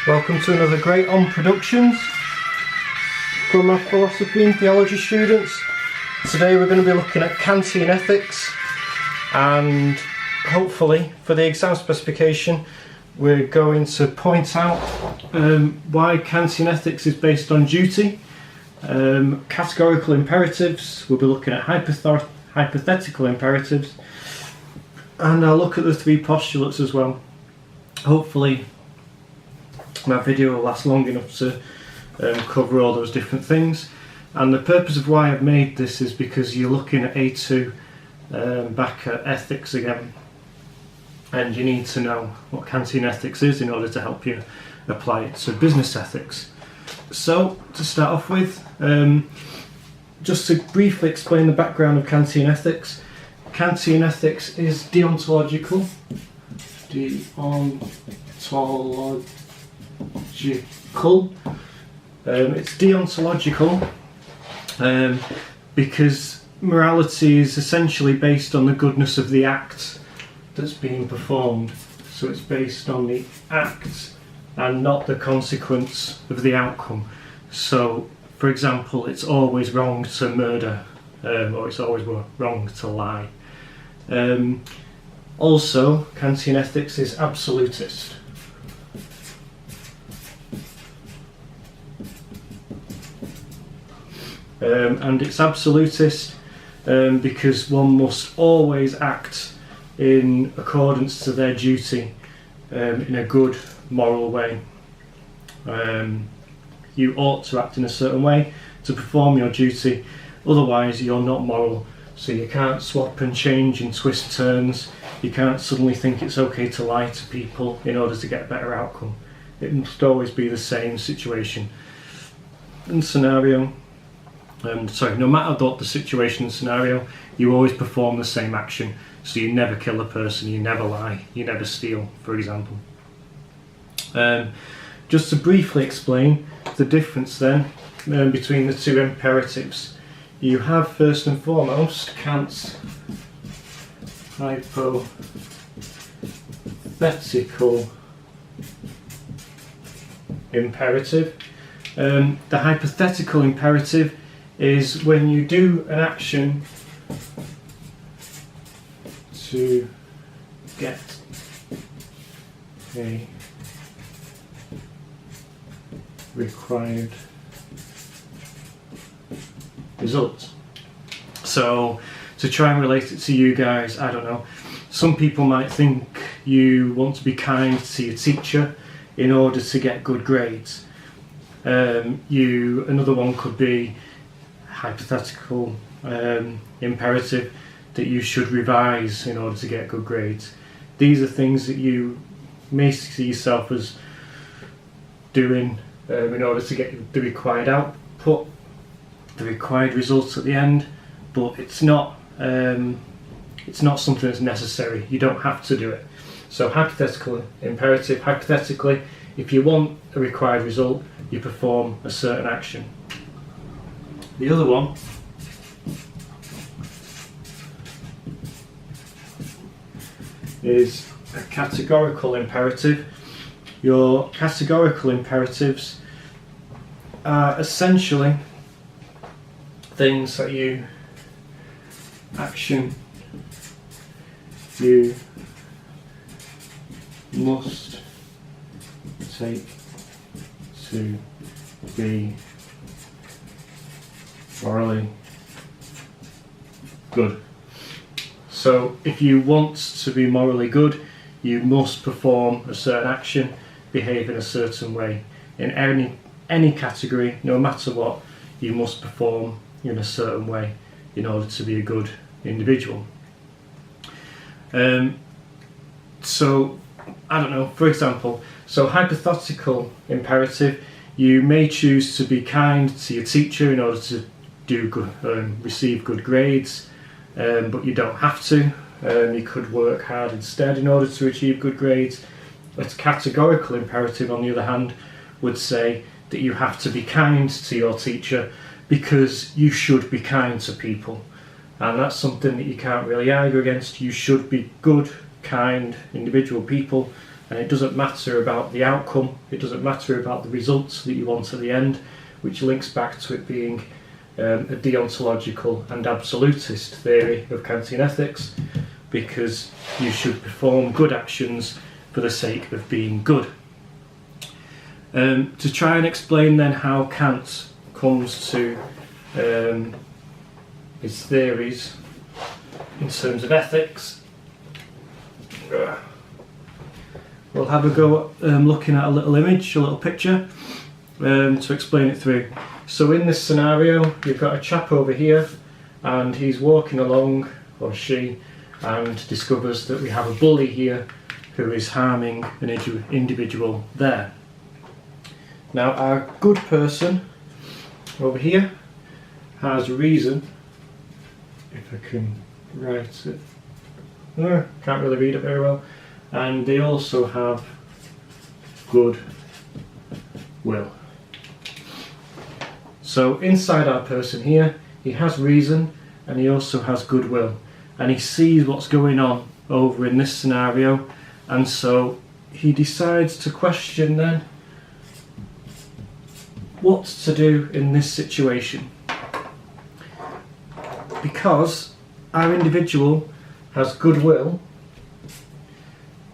Welcome to another great on Productions for my philosophy and theology students. Today we're going to be looking at Kantian Ethics, and hopefully for the exam specification we're going to point out why Kantian Ethics is based on duty, categorical imperatives. We'll be looking at hypothetical imperatives, and I'll look at the three postulates as well. Hopefully my video will last long enough to cover all those different things. And the purpose of why I've made this is because you're looking at A2 back at ethics again, and you need to know what Kantian ethics is in order to help you apply it to business ethics. So to start off with, just to briefly explain the background of Kantian ethics. Kantian ethics is deontological. It's deontological because morality is essentially based on the goodness of the act that's being performed. So it's based on the act and not the consequence of the outcome. So, for example, it's always wrong to murder, or it's always wrong to lie. Also, Kantian ethics is absolutist. And it's absolutist because one must always act in accordance to their duty in a good moral way. You ought to act in a certain way to perform your duty, otherwise you're not moral. So you can't swap and change and twist turns. You can't suddenly think it's okay to lie to people in order to get a better outcome. It must always be the same situation and scenario. No matter what the situation and scenario, you always perform the same action. So you never kill a person, you never lie, you never steal, for example. Just to briefly explain the difference then between the two imperatives. You have first and foremost Kant's hypothetical imperative. The hypothetical imperative is when you do an action to get a required result. So to try and relate it to you guys, I don't know, some people might think you want to be kind to your teacher in order to get good grades. Another one could be hypothetical imperative that you should revise in order to get good grades. These are things that you may see yourself as doing in order to get the required output, the required results at the end, but it's not something that's necessary. You don't have to do it. So hypothetical imperative, hypothetically, if you want a required result, you perform a certain action. The other one is a categorical imperative. Your categorical imperatives are essentially things that you must take to be morally good. So if you want to be morally good, you must perform a certain action, behave in a certain way. In any category, no matter what, you must perform in a certain way in order to be a good individual. So I don't know, for example, so hypothetical imperative, you may choose to be kind to your teacher in order to receive good grades, but you don't have to. You could work hard instead in order to achieve good grades. A categorical imperative, on the other hand, would say that you have to be kind to your teacher because you should be kind to people, and that's something that you can't really argue against. You should be good, kind, individual people, and it doesn't matter about the outcome, it doesn't matter about the results that you want at the end, which links back to it being a deontological and absolutist theory of Kantian ethics, because you should perform good actions for the sake of being good. To try and explain then how Kant comes to his theories in terms of ethics, we'll have a go at looking at a little image, a little picture, to explain it through. So in this scenario, you've got a chap over here, and he's walking along, or she, and discovers that we have a bully here who is harming an individual there. Now our good person over here has reason, if I can write it, can't really read it very well, and they also have good will. So inside our person here, he has reason and he also has goodwill, and he sees what's going on over in this scenario, and so he decides to question then what to do in this situation. Because our individual has goodwill,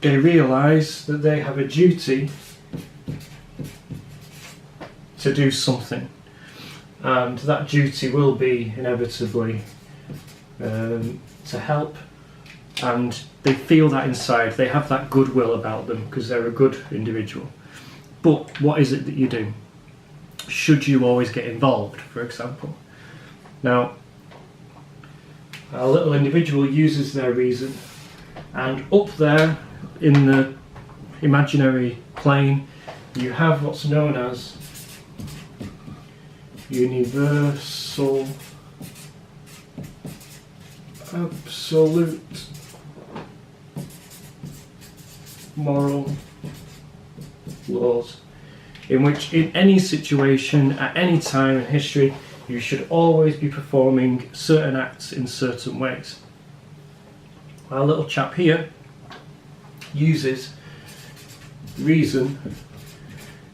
they realise that they have a duty to do something, and that duty will be inevitably to help, and they feel that inside, they have that goodwill about them because they're a good individual. But what is it that you do? Should you always get involved, for example? Now, our little individual uses their reason, and up there in the imaginary plane you have what's known as universal absolute moral laws, in which in any situation at any time in history you should always be performing certain acts in certain ways. Our little chap here uses reason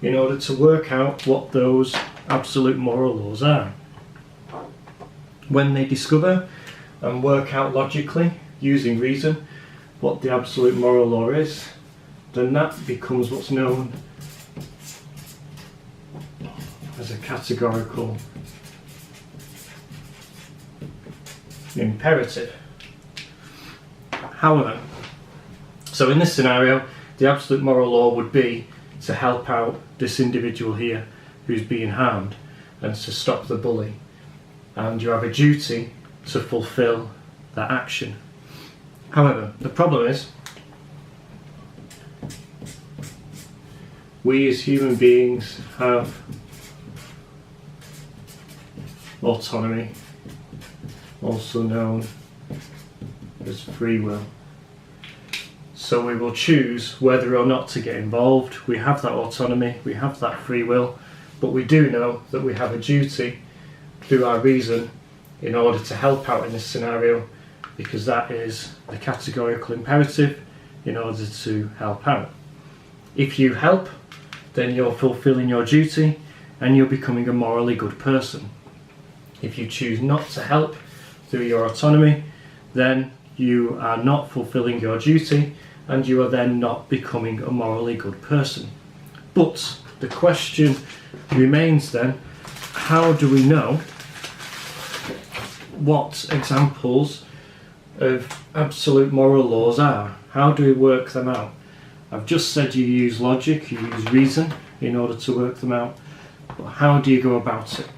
in order to work out what those absolute moral laws are. When they discover and work out logically, using reason, what the absolute moral law is, then that becomes what's known as a categorical imperative. However, so in this scenario, the absolute moral law would be to help out this individual here who's being harmed and to stop the bully, and you have a duty to fulfill that action. However, the problem is we as human beings have autonomy, also known as free will. So we will choose whether or not to get involved. We have that autonomy, we have that free will, but we do know that we have a duty through our reason in order to help out in this scenario, because that is the categorical imperative in order to help out. If you help, then you're fulfilling your duty and you're becoming a morally good person. If you choose not to help through your autonomy, then you are not fulfilling your duty and you are then not becoming a morally good person. But the question remains then, how do we know what examples of absolute moral laws are? How do we work them out? I've just said you use logic, you use reason in order to work them out, but how do you go about it?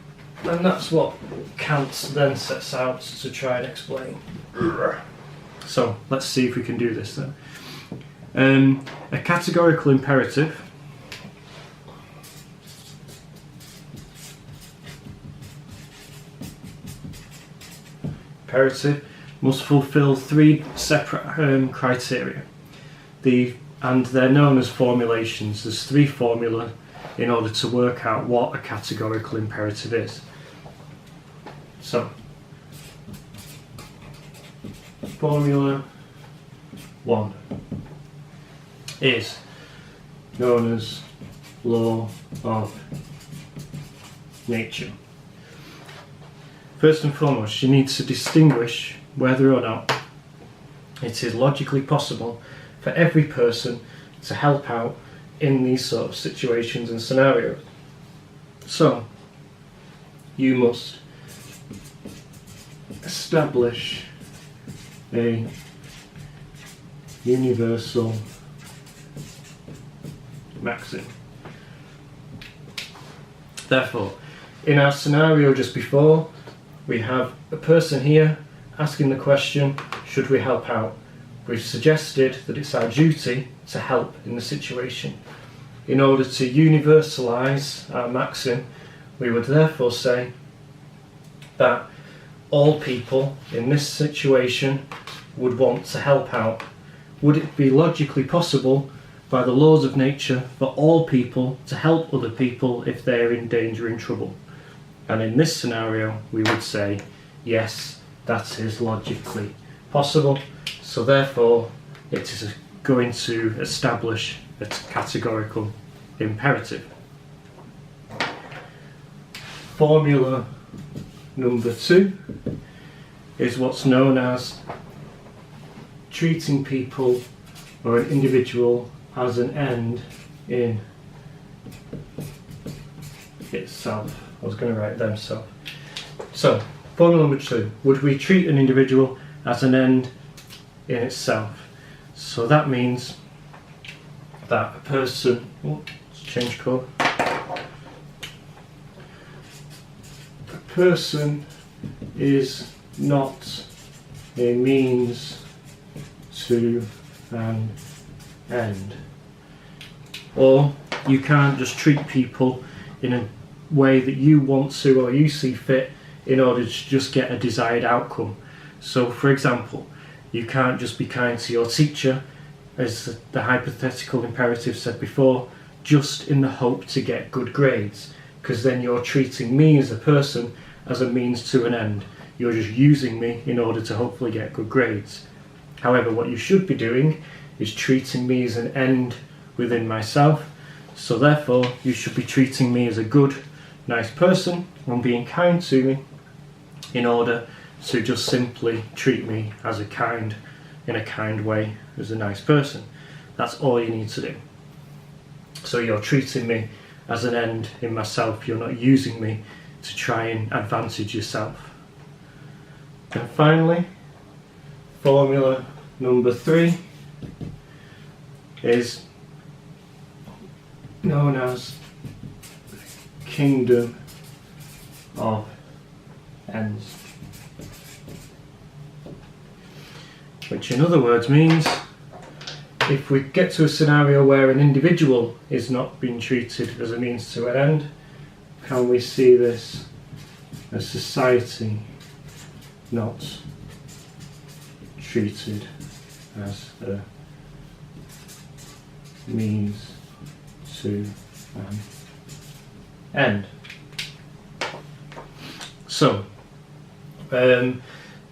And that's what Kant then sets out to try and explain. So let's see if we can do this then. A categorical imperative must fulfill three separate criteria. And they're known as formulations. There's three formula in order to work out what a categorical imperative is. So, formula 1 is known as law of nature. First and foremost, you need to distinguish whether or not it is logically possible for every person to help out in these sort of situations and scenarios. So, you must establish a universal maxim. Therefore, in our scenario just before, we have a person here asking the question, should we help out? We've suggested that it's our duty to help in the situation. In order to universalise our maxim, we would therefore say that all people in this situation would want to help out. Would it be logically possible by the laws of nature for all people to help other people if they're in danger, in trouble? And in this scenario, we would say, yes, that is logically possible. So therefore, it is going to establish a categorical imperative. Formula number 2 is what's known as treating people or an individual as an end in itself. I was going to write themselves. So, formula number 2. Would we treat an individual as an end in itself? So that means that a person... let's change colour. A person is not a means to an end. Or you can't just treat people in a way that you want to or you see fit in order to just get a desired outcome. So for example, you can't just be kind to your teacher, as the hypothetical imperative said before, just in the hope to get good grades, because then you're treating me as a person as a means to an end. You're just using me in order to hopefully get good grades. However, what you should be doing is treating me as an end within myself. So therefore, you should be treating me as a good, nice person and being kind to me in order to just simply treat me as in a kind way, as a nice person. That's all you need to do. So you're treating me as an end in myself. You're not using me to try and advantage yourself. And finally, formula number 3 is known as kingdom of ends, which in other words means if we get to a scenario where an individual is not being treated as a means to an end, can we see this as society not treated as a means to an end? So,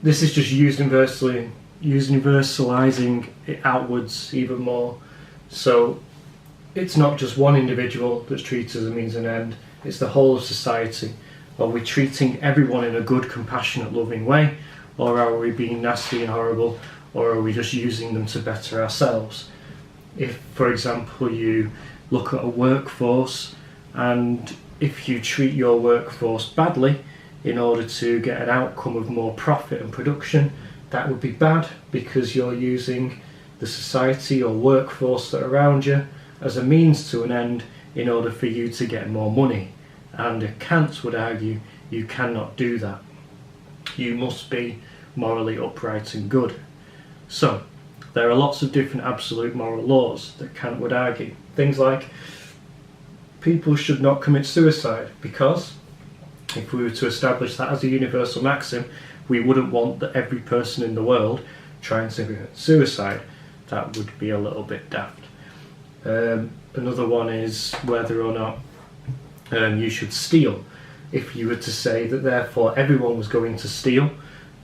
this is just universalizing it outwards even more. So, it's not just one individual that's treated as a means and end, it's the whole of society. Are we treating everyone in a good, compassionate, loving way, or are we being nasty and horrible, or are we just using them to better ourselves? If, for example, you look at a workforce, and if you treat your workforce badly in order to get an outcome of more profit and production, that would be bad because you're using the society or workforce that are around you as a means to an end in order for you to get more money. And Kant would argue you cannot do that. You must be morally upright and good. So, there are lots of different absolute moral laws that Kant would argue. Things like people should not commit suicide, because if we were to establish that as a universal maxim, we wouldn't want that every person in the world trying to commit suicide. That would be a little bit daft. Another one is whether or not you should steal. If you were to say that therefore everyone was going to steal,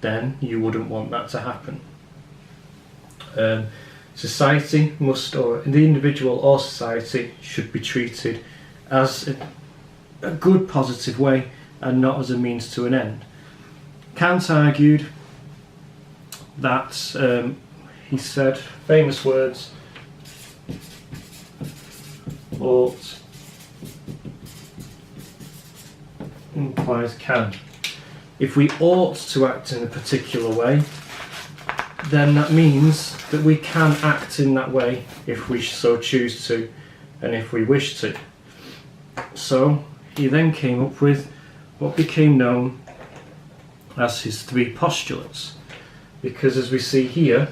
then you wouldn't want that to happen. society must, or the individual or society should be treated as a good positive way and not as a means to an end. Kant argued that, he said, famous words, ought implies can. If we ought to act in a particular way, then that means that we can act in that way if we so choose to and if we wish to. So he then came up with what became known as his three postulates, because as we see here,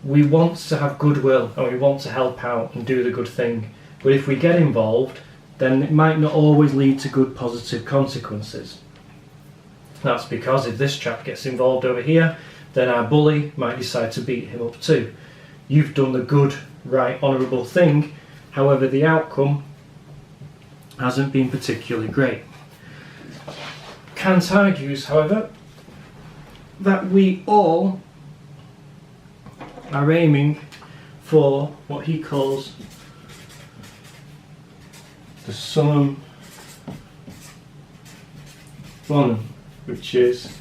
we want to have goodwill and we want to help out and do the good thing, but if we get involved, then it might not always lead to good positive consequences. That's because if this chap gets involved over here, then our bully might decide to beat him up too. You've done the good, right, honourable thing, however the outcome hasn't been particularly great. Kant argues, however, that we all are aiming for what he calls the summum bonum, which is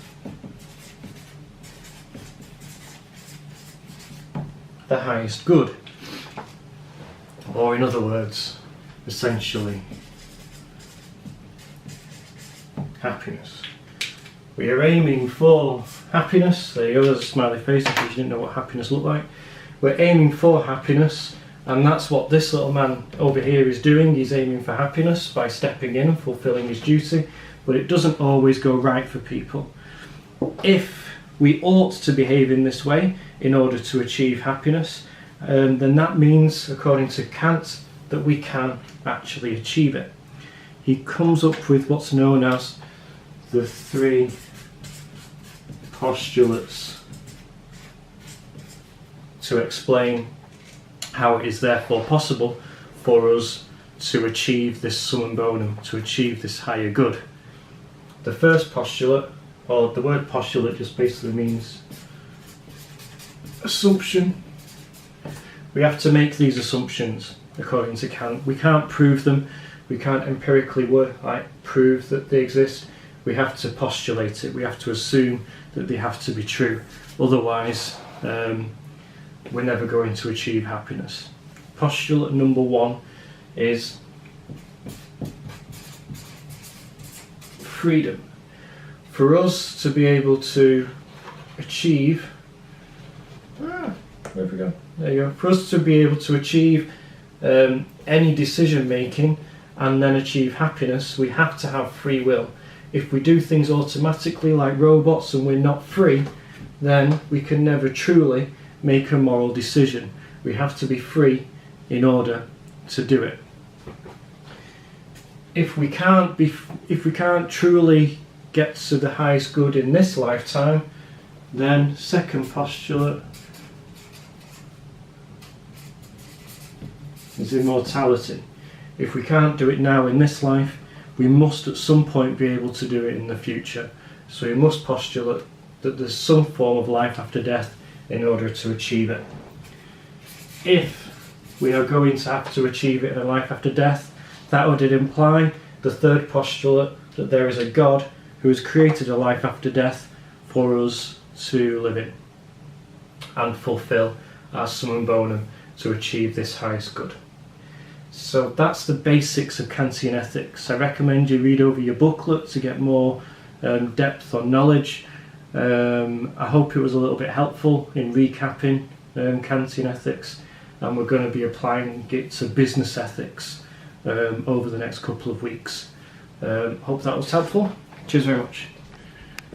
the highest good, or in other words, essentially happiness. We are aiming for happiness. There you go, there's a smiley face in case you didn't know what happiness looked like. We're aiming for happiness, and that's what this little man over here is doing. He's aiming for happiness by stepping in and fulfilling his duty, but it doesn't always go right for people. If we ought to behave in this way in order to achieve happiness, then that means, according to Kant, that we can actually achieve it. He comes up with what's known as the three postulates to explain how it is therefore possible for us to achieve this summum bonum, to achieve this higher good. The first postulate, or the word postulate just basically means assumption. We have to make these assumptions according to Kant. We can't prove them, we can't empirically prove that they exist. We have to postulate it, we have to assume that they have to be true, otherwise we're never going to achieve happiness. Postulate number one is freedom. For us to be able to achieve, where have we gone? There you go. For us to be able to achieve any decision making and then achieve happiness, we have to have free will. If we do things automatically like robots and we're not free, then we can never truly make a moral decision. We have to be free in order to do it. If we can't truly get to the highest good in this lifetime, then second postulate is immortality. If we can't do it now in this life, we must at some point be able to do it in the future. So we must postulate that there's some form of life after death in order to achieve it. If we are going to have to achieve it in a life after death, that would imply the third postulate, that there is a God who has created a life after death for us to live in and fulfill our summum bonum to achieve this highest good. So that's the basics of Kantian ethics. I recommend you read over your booklet to get more depth on knowledge. I hope it was a little bit helpful in recapping Kantian ethics, and we're going to be applying it to business ethics over the next couple of weeks. Hope that was helpful. Cheers very much.